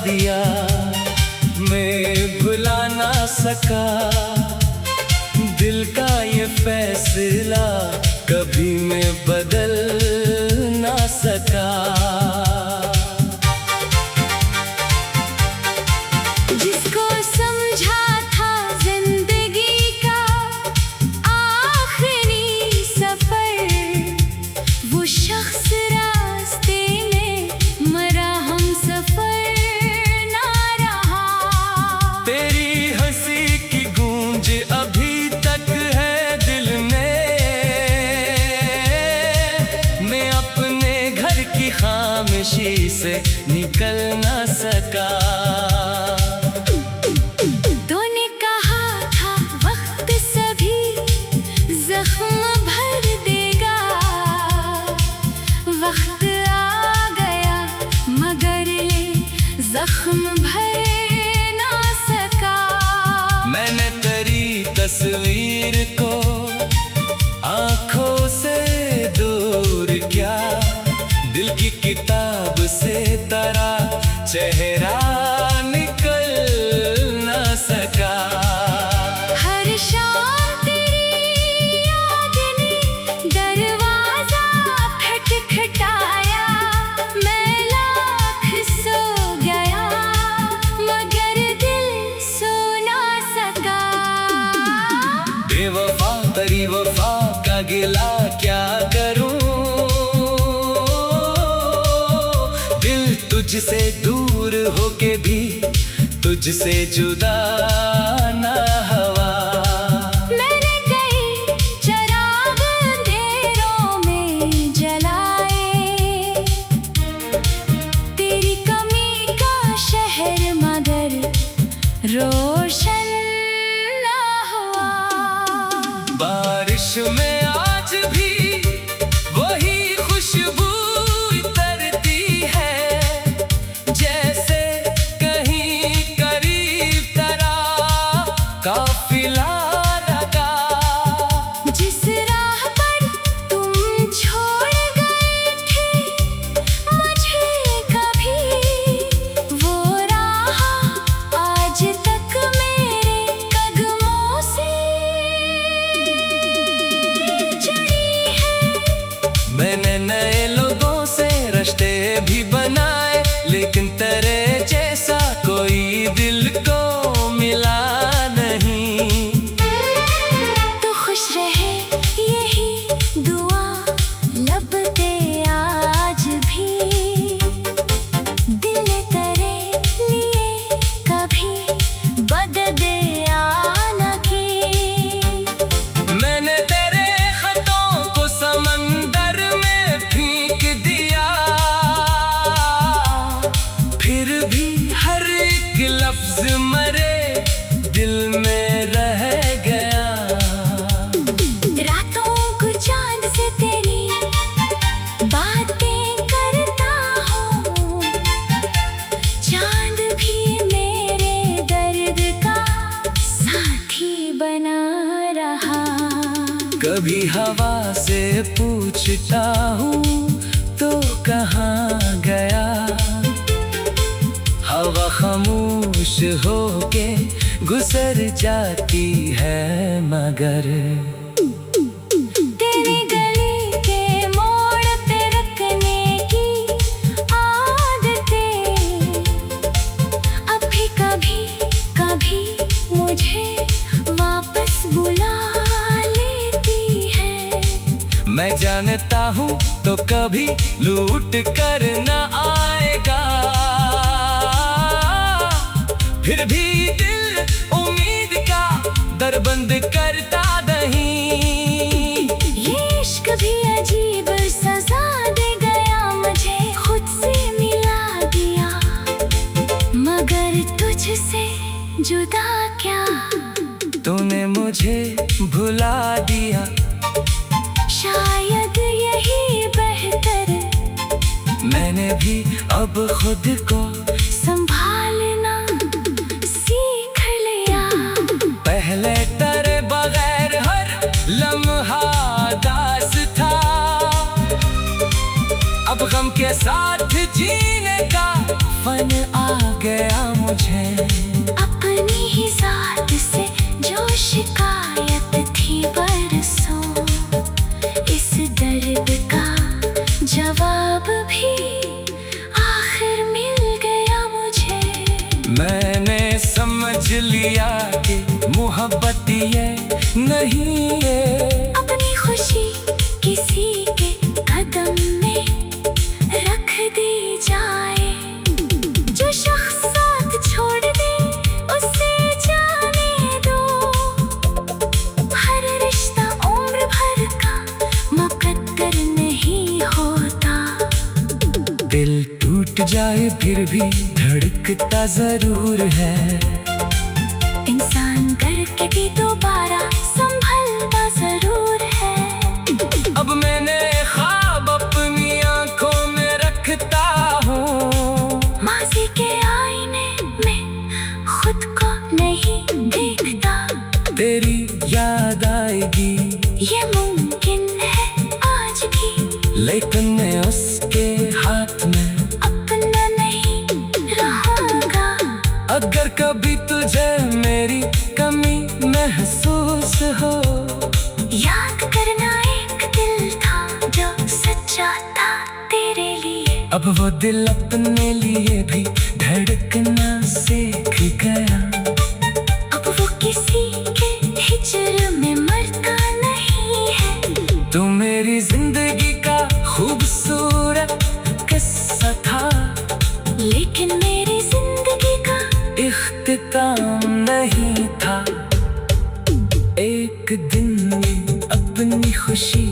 दिया, मैं भुला ना सका। दिल का ये फैसला कभी मैं बदल ना सका। जिसको समझा था जिंदगी का आखिरी सफर, वो शख्स रास्ते में मरा, हम सफर ना रहा। तेरी हंसी की गूंज अभी तक है दिल में, मैं अपने घर की खामोशी से निकल ना सका। तूने कहा था वक्त सभी जख्म भर देगा, वक्त आ गया मगर ये जख्म भर ना सका। मैंने तेरी तस्वीर को आंखों से दूर किया, दिल की किताब से तेरा चेहरा निकल ना सका। हर शाम तेरी याद ने दरवाजा खटखटाया, मैं लाख सो गया मगर दिल सो ना सका। बेवफा तेरी वफा का गिला क्या करूं, दिल तुझसे दूर होके भी तुझसे जुदा ना हुआ। मैंने कई चिराग अंधेरों में जलाए, तेरी कमी का शहर मगर रोशन ना हुआ। बारिश में आज भी वही खुशबू उतरती है, जैसे कहीं करीब तेरा काफिला लगा। जिस राह पर तुम छोड़ गए थे मुझे कभी, वो राह आज तक मेरे कदमों से जुड़ी है। मैंने नए लोगों से रिश्ते भी बनाए, लेकिन तेरे जैसा कोई दिल को मिला नहीं। तो खुश रहे यही दुआ लब पे आज भी, दिल ने तेरे लिए कभी बददुआ न की। मैंने तेरे खतों को समंदर में फेंक दिया, फिर भी हर एक लफ्ज मरे दिल में रह गया। रातों को चांद से तेरी बातें करता हूँ, चांद भी मेरे दर्द का साथी बना रहा। कभी हवा से पूछता हूँ तो कहाँ गया, हवा खामोश होके गुजर जाती है मगर तेरी गली के मोड़ पे रखने की आदतें अब भी कभी कभी मुझे वापस बुला लेती है। मैं जानता हूँ तो कभी लूट कर न आएगा, फिर भी दिल उम्मीद का दर बंद करता नहीं। ये इश्क भी अजीब सजा दे गया, मुझे खुद से मिला दिया मगर तुझसे जुदा क्या। तूने मुझे भुला दिया, शायद यही बेहतर, मैंने भी अब खुद को संभालना सीख लिया। पहले तेरे बगैर हर लम्हा दास था, अब गम के साथ जीने का फन आ गया मुझे। अपनी ही जात से जो शिकायत थी बरसों, इस दर्द का जवाब भी आखिर मिल गया मुझे। मैंने समझ लिया कि मोहब्बत ये नहीं है अपनी खुशी किसी के कदम में रख दी जाए। जो शख्स साथ छोड़ दे उसे जाने दो। हर रिश्ता उम्र भर का मुकद्दर नहीं होता। दिल टूट जाए फिर भी धड़कता जरूर है। इंसान करके भी दोबारा संभलता जरूर है। अब मैंने ख्वाब अपनी आंखों में रखता हूँ। माज़ी के आईने में खुद को नहीं देखता। तेरी याद आएगी ये मुमकिन है आज भी, लेकिन मैं उसके हाथ में अपना नहीं रहूंगा। अगर कभी तुझे मेरी कमी महसूस हो, याद करना एक दिल था जो सच्चा था तेरे लिए। अब वो दिल अपने लिए भी धड़कना सीख गया। अब वो किसी के हिजर में मरता नहीं है। तू मेरी जिंदगी का खूबसूरत किस्सा था, लेकिन मेरी जिंदगी का इख्तिताम नहीं था। एक दिन ये अपनी खुशी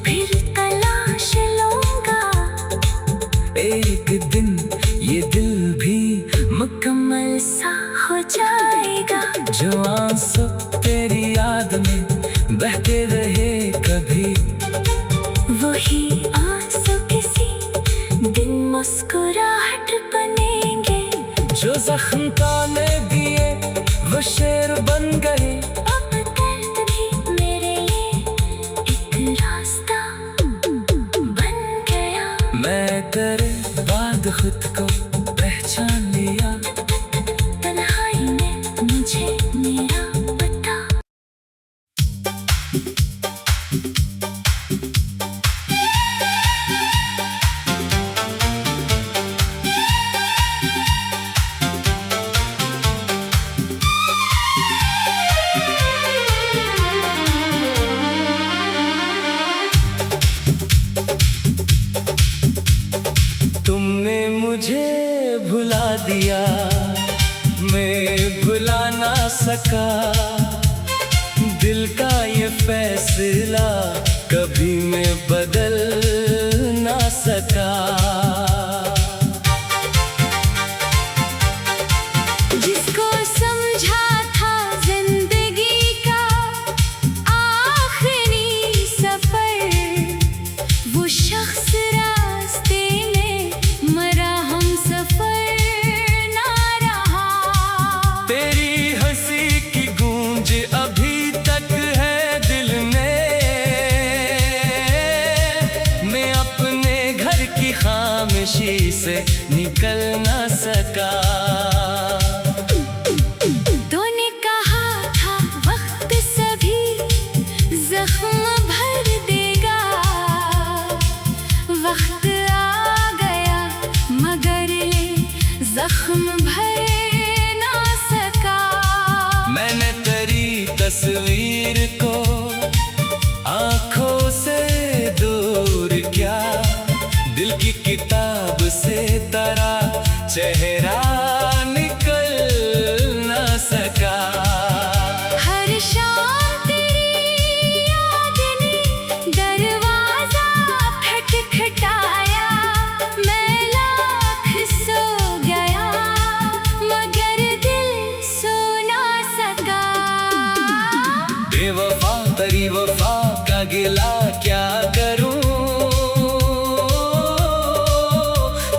फिर तलाश लूंगा। एक दिन ये दिल भी मुकम्मल सा हो जाएगा। जो आंसू तेरी याद में बहते रहे कभी, वही आंसू किसी दिन मुस्कुराहट बनेंगे। जो जख्म तौने दिए वो शेर बन गए। अब दर्द भी मेरे लिए एक रास्ता बन गया। मैं तेरे बाद खुद को पहचान लिया। तन्हाई ने मुझे मेरा पता। तुमने मुझे भुला दिया, मैं भुला ना सका। दिल का ये फैसला कभी मैं बदल ना सका। जिसको समझा था जिंदगी का आखिरी सफर, वो शख्स रास्ते में मरा, हम सफर ना रहा। तेरी हंसी की गूंज अभी तक है दिल में। मैं अपने घर की खामोशी से निकल ना सका। तूने कहा था वक्त सभी जख्म भर देगा। वक्त आ गया मगर ये जख्म भर ना सका। मैंने तेरी तस्वीर को आंखों से दूर किया। दिल की किताब से तेरा चेहरा निकल ना सका। हर शाम तेरी याद ने दरवाजा खटखटाया। मैं लाख सो गया मगर दिल सो ना सका। बेवफा तेरी वफा का गिला क्या करूं।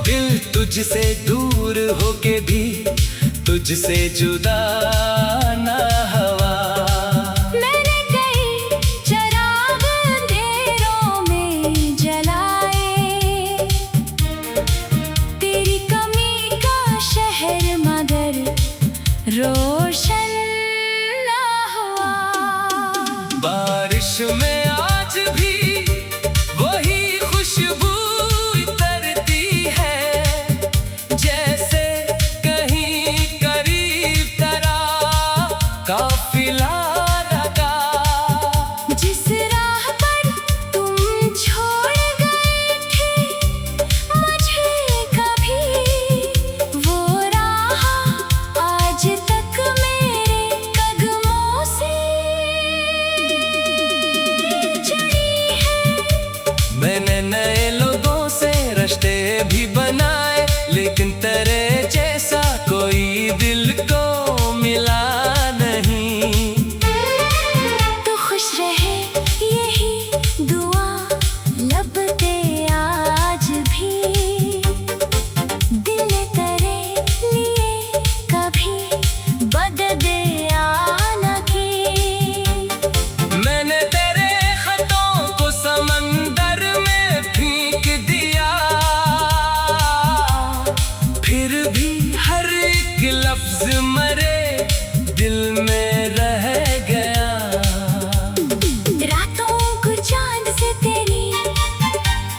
दिल तुझसे दूर होके भी तुझसे जुदा ना हवा। मैंने कई चराग अंधेरों में जलाए। तेरी कमी का बारिश में आज भी वही खुशबू उतरती है, जैसे कहीं करीब तेरा काफिला लगा। जिस राह पर तुम छोड़ गए थे मुझे कभी, वो राह आज तक मेरे कदमों से जुड़ी है। मैंने नए लोगों से रिश्ते भी बनाए, लेकिन तेरे जैसा कोई दिल को मिला नहीं। तो खुश रहे यही दुआ लब पे आज भी, दिल तेरे लिए कभी बदले आना की। मैंने तेरे खतों को समंदर में फेंक दिया, फिर भी हर एक लफ्ज मरे दिल में रह गया। रातों को चांद से तेरी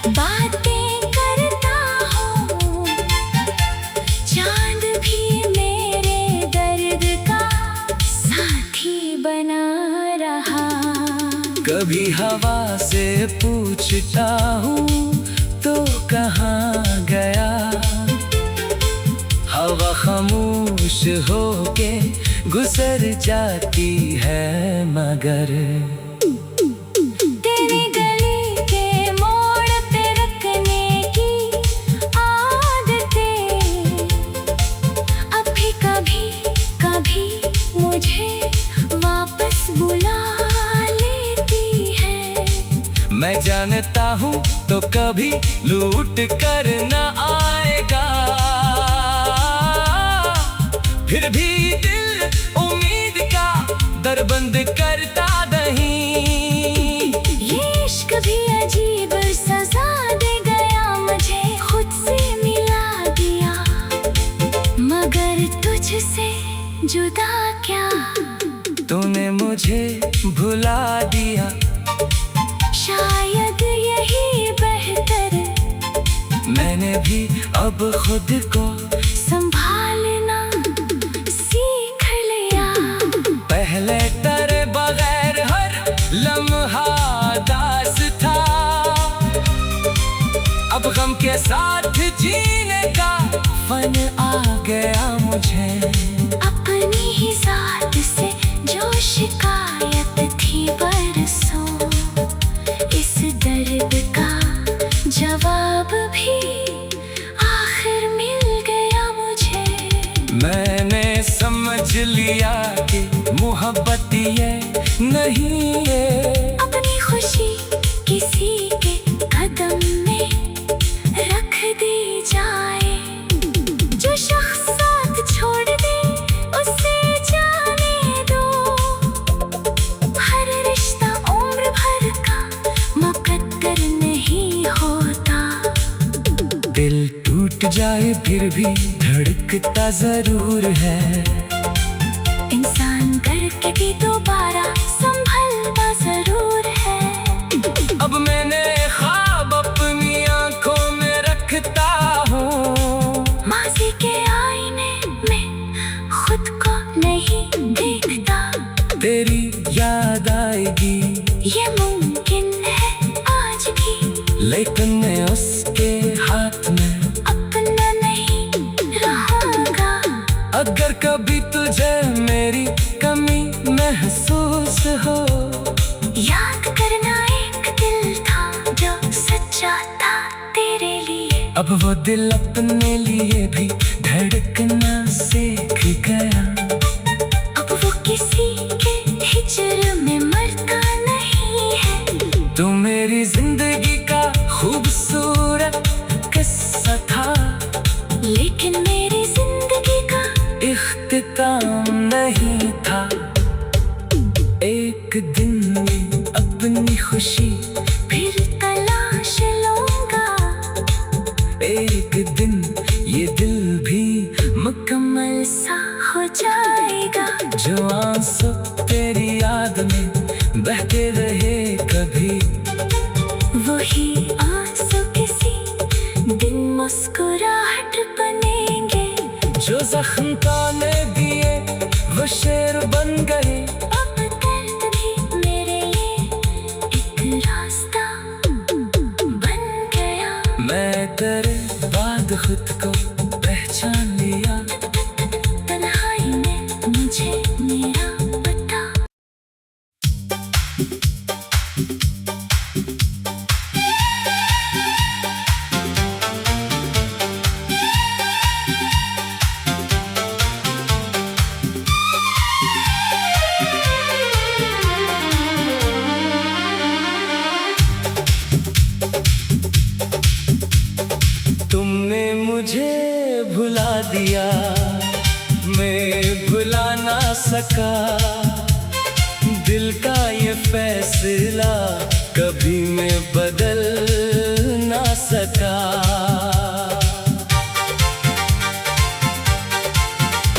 बातें करता हूँ, चांद भी मेरे दर्द का साथी बना रहा। कभी हवा से पूछता हूँ तो कहाँ गया, हवा खामोश होके गुजर जाती है, मगर तेरी गली के मोड़ पे रखने की आदतें अभी कभी कभी मुझे वापस बुला लेती है। मैं जानता हूँ तो कभी लूट कर न आएगा, फिर भी दिल उम्मीद का दर बंद करता नहीं। ये इश्क भी अजीब सजा दे गया, मुझे खुद से मिला दिया, मगर तुझसे जुदा क्या तूने मुझे भुला दिया। शायद यही बेहतर, मैंने भी अब खुद को संभालना सीख लिया। पहले तेरे बगैर हर लम्हा दास था, अब गम के साथ जीने का फन आ गया मुझे। अपनी ही जात से जो शिकायत थी बरसों, इस दर्द का जवाब भी आखिर मिल गया मुझे। मैंने समझ लिया कि मोहब्बत ये नहीं है, अपनी खुशी किसी के कदम में रख दी जाए। जो शख्स साथ छोड़ दे उसे जाने दो, हर रिश्ता उम्र भर का मुकद्दर नहीं होता। दिल टूट जाए फिर भी धड़कता जरूर है, इंसान करके भी दोबारा संभलता जरूर है। अब मैंने ख्वाब अपनी आंखों में रखता हूँ, माज़ी के आईने में खुद को नहीं देखता। तेरी याद आएगी ये मुमकिन है आज भी, लेकिन मैं उसके हाथ में अपना नहीं रहूंगा। अगर कभी तुझे मेरी कमी महसूस हो, याद करना एक दिल था जो सच्चा था तेरे लिए। अब वो दिल अपने लिए भी धड़कना सीख गया। अब वो किसी के हिजर में मरता नहीं है। तू मेरी जिंदगी का खूबसूरत किस्सा था, लेकिन मेरी जिंदगी का इख्तिताम नहीं था। एक दिन अपनी खुशी फिर तलाश लूंगा, एक दिन ये दिल भी मुकम्मल सा हो जाएगा। जो आंसू तेरी याद में बहते रहे मुस्कुराहट बनेंगे। जो जख्म ताने दिए वो शेर बन गए। अब दर्द भी मेरे लिए एक रास्ता बन गया। मैं तेरे बाद खुद को पहचान लिया। तन्हाई में मुझे मेरा पता। तुमने मुझे भुला दिया, मैं भुला ना सका। दिल का ये फैसला कभी मैं बदल ना सका।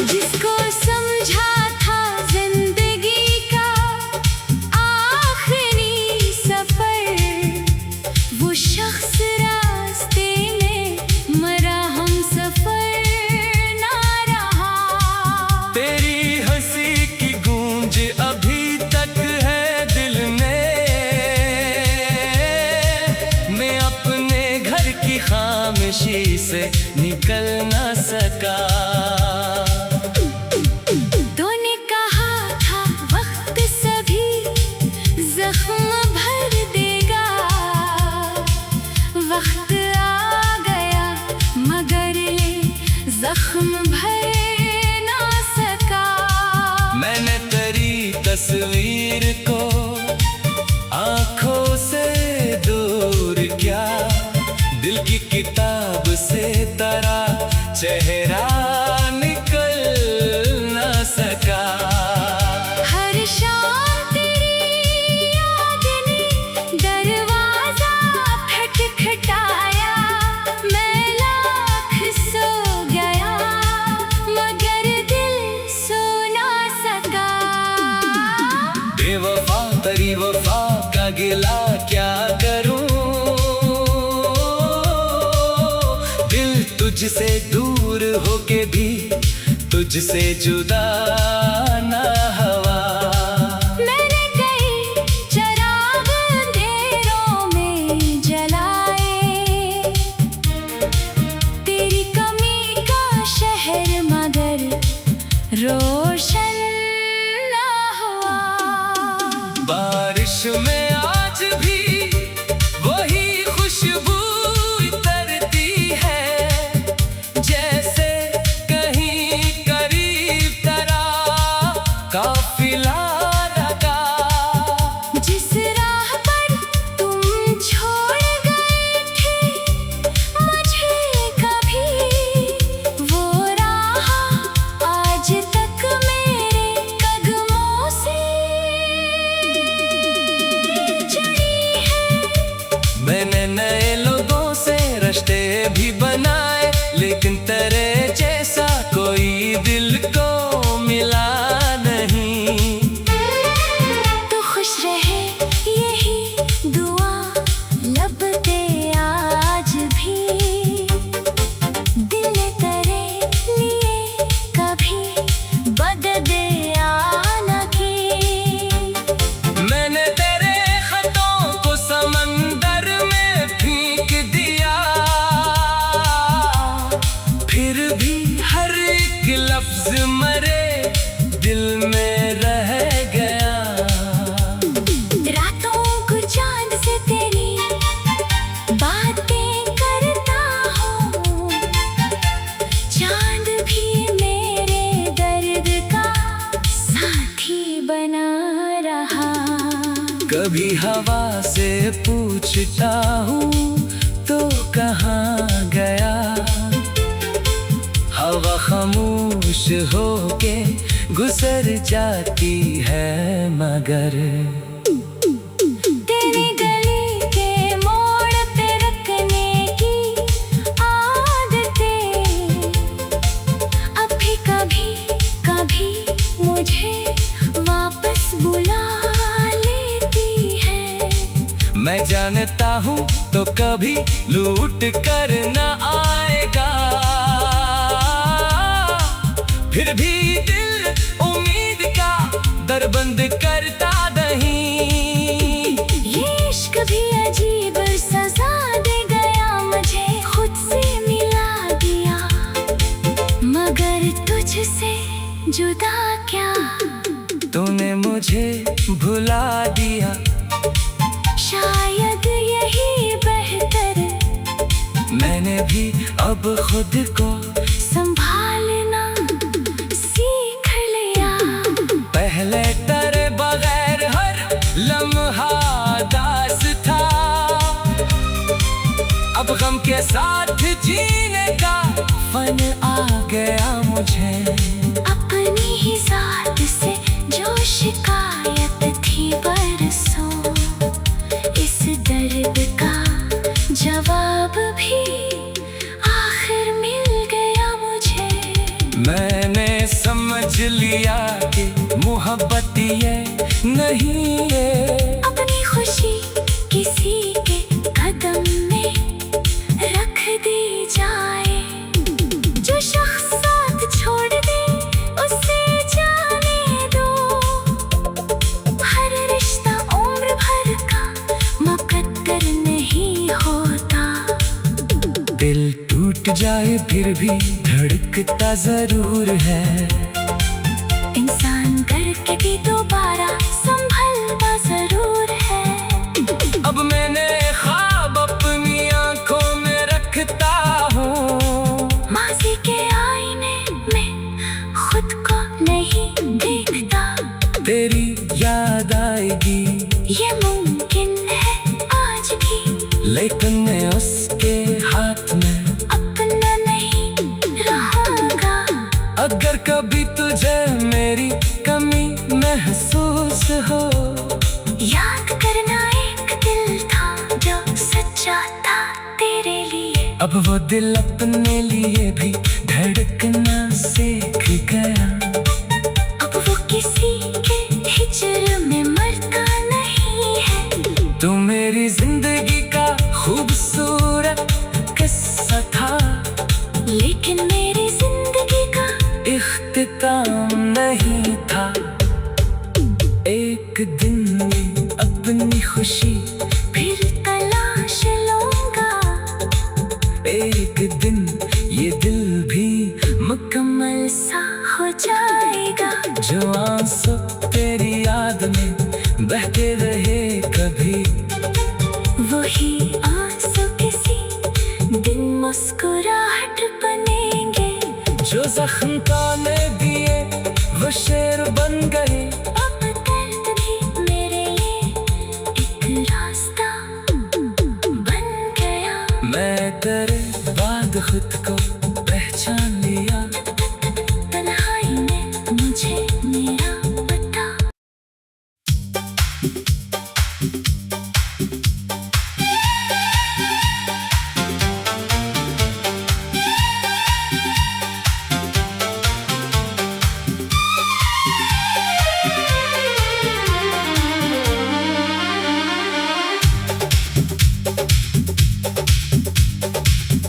जिसको समझा था जिंदगी का आखिरी सफर, वो शख्स रास्ते में मरा, हम सफर ना रहा। तेरी हंसी की गूंज अभी तक है दिल में। मैं अपने घर की खामोशी से निकल ना सका। तूने कहा था वक्त सभी जख्म भर देगा। वक्त आ गया मगर ये जख्म भर ना सका। मैंने तेरी तस्वीर को आंखों से दूर किया। दिल की किताब से तेरा चेहरा निकल ना सका। हर शाम तेरी याद ने दरवाजा खटखटाया। मैं लाख सो गया मगर दिल सो ना सका। बेवफा तेरी वफा का गिला क्या करूं। दिल तुझसे दूर होके भी तुझसे जुदा ना हवा। मैंने कई चिराग अंधेरों में जलाए। तेरी कमी का शहर मगर रोशन ना हुआ। बारिश में आज भी वही खुशबू उतरती है। जैसे कहीं करीब तेरा काफिला लगा। जिस राह पर तुम छोड़ गए थे मुझे कभी, वो राह आज तक मेरे कदमों से जुड़ी है। मैंने नए लोगों से रिश्ते भी बनाए, लेकिन तेरे जैसा कोई दिल को मिला नहीं। तो खुश रहे यही दुआ लब पे आज भी। दिल तेरे लिए कभी बददुआ न की। मैंने तेरे खतों को समंदर में फेंक दिया। फिर भी हर एक लफ्ज मरे दिल में रह गया। रातों को चांद से तेरी बातें करता हूँ। चांद भी मेरे दर्द का साथी बना रहा। कभी हवा से पूछता हूँ तो कहाँ गया। हवा खामोश होके गुजर जाती है मगर तेरी गली के मोड़ पे रखने की आदतें अभी कभी कभी मुझे वापस बुला लेती है। मैं जानता हूँ तो कभी लूट कर न आए। फिर भी दिल उम्मीद का दर बंद करता नहीं। ये इश्क भी अजीब सजा दे गया, मुझे खुद से मिला दिया, मगर तुझसे जुदा क्या तूने मुझे भुला दिया। शायद यही बेहतर, मैंने भी अब खुद को संभालना सीख लिया। पहले तेरे बगैर हर लम्हा दास था, अब गम के साथ जीने का फन आ गया मुझे। अपनी ही जात से जो शिकायत थी बरसों, इस दर्द का जवाब भी आखिर मिल गया मुझे। मैंने समझ लिया कि मोहब्बत ये नहीं है अपनी खुशी किसी के कदम में रख दी जाए, जो शख्स साथ छोड़ दे उसे जाने दो। हर रिश्ता उम्र भर का मुकद्दर नहीं होता। दिल टूट जाए फिर भी धड़कता जरूर है, इंसान करके भी दोबारा संभलता जरूर है। अब मैंने ख्वाब अपनी आंखों में रखता हूँ, माज़ी के आईने में खुद को नहीं देखता। तेरी याद आएगी ये मुमकिन है आज भी, लेकिन मैं उसके हाथ में अपना नहीं रहूंगा। अगर कभी तुझे मेरी कमी महसूस हो, याद करना एक दिल था जो सच्चा था तेरे लिए। अब वो दिल अपने लिए भी धड़कना सीख गया। अब वो किसी के हिजर में मरता नहीं है। तू मेरी जिंदगी का खूबसूरत किस्सा था, लेकिन मेरी जिंदगी का इख्तिताम नहीं था। एक दिन ये अपनी खुशी फिर तलाश लूंगा। एक दिन ये दिल भी मुकम्मल सा हो जाएगा। जो आंसू तेरी याद में बहते रहे कभी, वही आंसू किसी दिन मुस्कुराहट बनेंगे। जो जख्म तूने दिए वो शेर बन गए। अब दर्द भी मेरे लिए एक रास्ता बन गया। मैं तेरे बाद खुद को पहचान लिया। तन्हाई में मुझे मेरा पता।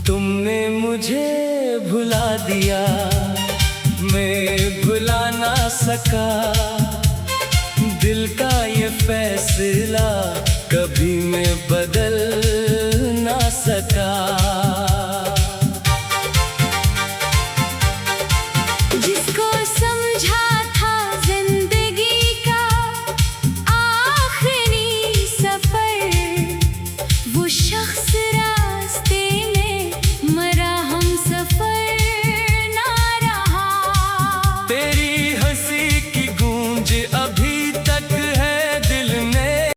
तुमने मुझे भुला दिया, मैं भुला ना सका। दिल का ये फैसला कभी मैं बदल ना सका।